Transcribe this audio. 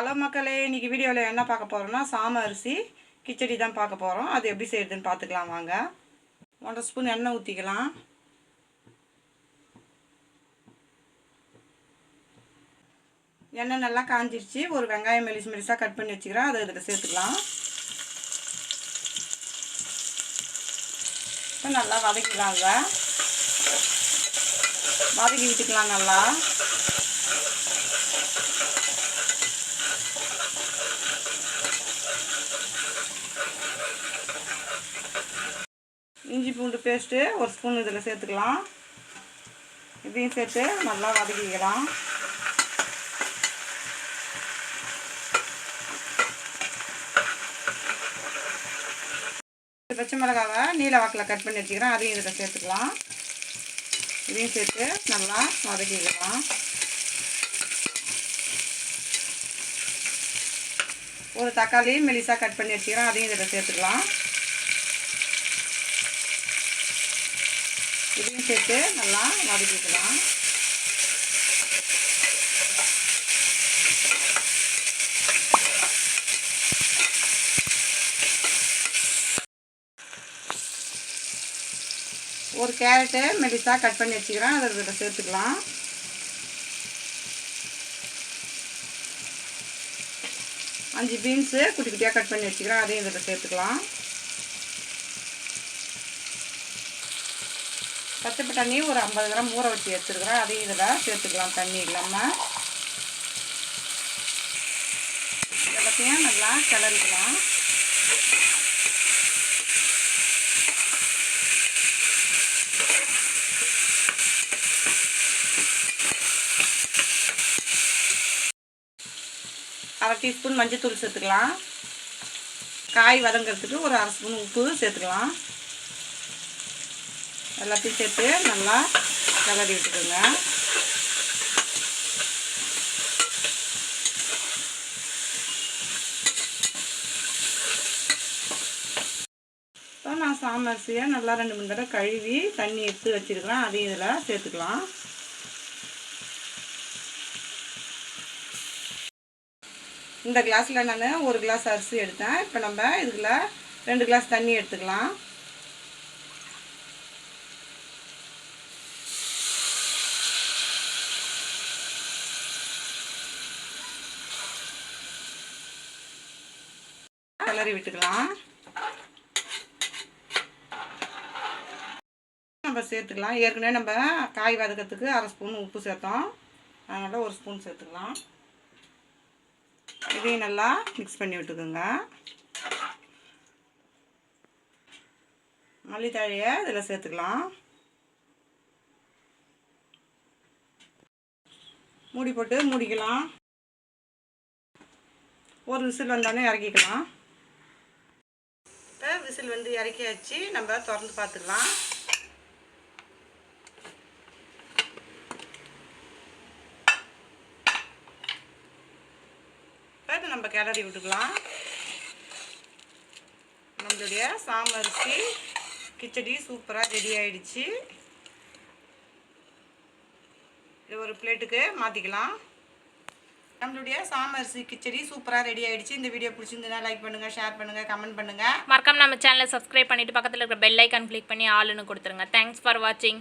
Hello மக்களே, இன்றைக்கி வீடியோவில் என்ன பார்க்க போகிறோம்னா சாம அரிசி கிச்சடி தான் பார்க்க போகிறோம். அது எப்படி செய்யுதுன்னு பார்த்துக்கலாம் வாங்க. 1 ஸ்பூன் எண்ணெய் ஊற்றிக்கலாம். எண்ணெய் நல்லா காஞ்சிருச்சு. ஒரு வெங்காயம் மெலிசாக கட் பண்ணி வச்சுக்கிறேன், அதை இதில் சேர்த்துக்கலாம். இப்போ நல்லா வதக்கிக்கலாங்க. வதக்கி விட்டுக்கலாம் நல்லா. இஞ்சி பூண்டு பேஸ்ட்டு 1 ஸ்பூன் இதில் சேர்த்துக்கலாம். இதையும் சேர்த்து நல்லா வதக்கிக்கலாம். பச்சை மிளகாவை நீல வாக்கில் கட் பண்ணி வச்சுக்கிறேன், அதையும் இதில் சேர்த்துக்கலாம். இதையும் சேர்த்து நல்லா வதக்கிக்கலாம். ஒரு தக்காளி மெலிசாக கட் பண்ணி வச்சுக்கிறேன், அதையும் இதில் சேர்த்துக்கலாம். இதையும் சேர்த்து நல்லா வதக்கிக்கலாம். ஒரு கேரட்டு மெலிசாக கட் பண்ணி வச்சுக்கிறேன், அதை இதில் சேர்த்துக்கலாம். அஞ்சு பீன்ஸு குட்டி குட்டியாக கட் பண்ணி வச்சுக்கிறேன், அதையும் இதில் சேர்த்துக்கலாம். பச்சை பட்டாணி ஒரு 50 கிராம் ஊற வச்சு எடுத்துருக்குறேன், அதையும் இதில் சேர்த்துக்கலாம் தண்ணி இல்லாமல். எல்லாத்தையும் நல்லா கிளறிக்கலாம். அரை டீஸ்பூன் மஞ்சள் சேர்த்துக்கலாம். காய் வதங்கிறதுக்கு ஒரு அரை ஸ்பூன் உப்பு சேர்த்துக்கலாம். எல்லாத்தையும் சேர்த்து நல்லா கிளறி விட்டுக்கோங்க. இப்போ நான் சாம அரிசியை நல்லா 2 மணி நேரம் கழுவி தண்ணி எடுத்து வச்சுருக்கிறேன், அதையும் இதில் சேர்த்துக்கலாம். இந்த கிளாஸில் நான் 1 கிளாஸ் அரிசி எடுத்தேன். இப்போ நம்ம இதுக்குள்ள 2 கிளாஸ் தண்ணி எடுத்துக்கலாம். கிளறி விட்டுக்கலாம். நம்ம சேர்த்துக்கலாம். ஏற்கனவே நம்ம காய் வதக்கிறதுக்கு அரை ஸ்பூன் உப்பு சேர்த்தோம், அதனால் 1 ஸ்பூன் சேர்த்துக்கலாம். இதையும் நல்லா மிக்ஸ் பண்ணி விட்டுக்குங்க. மல்லித்தழையை இதில் சேர்த்துக்கலாம். மூடி போட்டு மூடிக்கலாம். ஒரு விசில் வந்தாலும் இறக்கிக்கலாம். இப்போ விசில் வந்து இறக்கியாச்சு, நம்ம திறந்து பார்த்துக்கலாம். இப்போ இதை நம்ம கிளறி விட்டுக்கலாம். நம்மளுடைய சாம அரிசி கிச்சடி சூப்பராக ரெடி ஆகிடுச்சு. இது ஒரு பிளேட்டுக்கு மாற்றிக்கலாம். நம்மளுடைய சாம அரிசி கிச்சடி சூப்பராக ரெடி ஆகிடுச்சு. இந்த வீடியோ பிடிச்சிருந்ததுன்னா லைக் பண்ணுங்கள், ஷேர் பண்ணுங்கள், கமெண்ட் பண்ணுங்கள். மறக்காம நம்ம சேனலை சப்ஸ்கிரைப் பண்ணிவிட்டு பக்கத்தில் இருக்கிற பெல் ஐக்கான் கிளிக் பண்ணி ஆளுன்னு கொடுத்துருங்க. தேங்க்ஸ் ஃபார் வாட்சிங்.